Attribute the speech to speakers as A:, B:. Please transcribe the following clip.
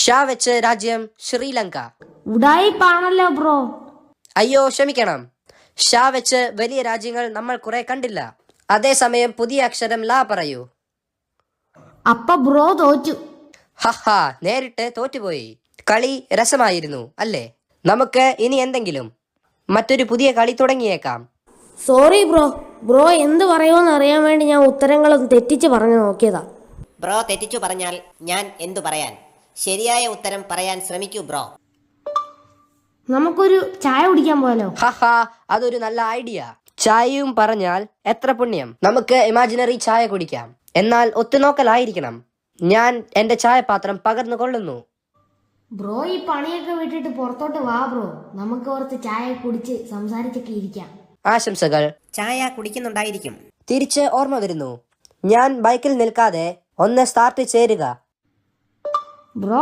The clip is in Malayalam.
A: ഷാ വെച്ച് രാജ്യം ശ്രീലങ്ക.
B: ഉടായിപ്പാണല്ലോ ബ്രോ.
A: അയ്യോ ക്ഷമിക്കണം. ഷാ വെച്ച് വലിയ രാജ്യങ്ങൾ നമ്മൾ കുറെ കണ്ടില്ല. അതേസമയം പുതിയ അക്ഷരം ലാ പറയൂ.
B: അപ്പ ബ്രോ തോറ്റു.
A: ഹഹാ, നേരിട്ട് തോറ്റുപോയി. കളി രസമായിരുന്നു അല്ലേ? നമുക്ക് ഇനി എന്തെങ്കിലും മറ്റൊരു പുതിയ കളി തുടങ്ങിയേക്കാം.
B: Sorry bro. ബ്രോ എന്ത് പറയുമെന്ന് അറിയാൻ വേണ്ടി ഞാൻ ഉത്തരങ്ങളും തെറ്റിച്ച് പറഞ്ഞു നോക്കിയതാ.
C: ബ്രോ തെറ്റിച്ചു പറഞ്ഞാൽ ഞാൻ എന്തു പറയാൻ? ശരിയായ ഉത്തരം പറയാൻ ശ്രമിക്കൂ ബ്രോ.
B: നമുക്കൊരു ചായ കുടിക്കാൻ പോയാലോ?
A: ഹഹാ, അതൊരു നല്ല ഐഡിയ. ചായയും പറഞ്ഞാൽ എത്ര പുണ്യം. നമുക്ക് ഇമാജിനറി ചായ കുടിക്കാം. എന്നാൽ ഒത്തുനോക്കലായിരിക്കണം. ഞാൻ എന്റെ ചായപാത്രം പകർന്നു കൊള്ളുന്നു.
B: ബ്രോ ഈ പണിയൊക്കെ വിട്ടിട്ട് പുറത്തോട്ട് വാ ബ്രോ. നമുക്ക് കുറച്ച് ചായ കുടിച്ച് സംസാരിച്ചൊക്കെ ഇരിക്കാം.
A: ആശംസകൾ.
C: ചായ കുടിക്കുന്നുണ്ടായിരിക്കും.
A: തിരിച്ച് ഓർമ്മ വരുന്നു. ഞാൻ ബൈക്കിൽ നിൽക്കാതെ ഒന്ന് സ്റ്റാർട്ട് ചേരുക.
B: ബ്രോ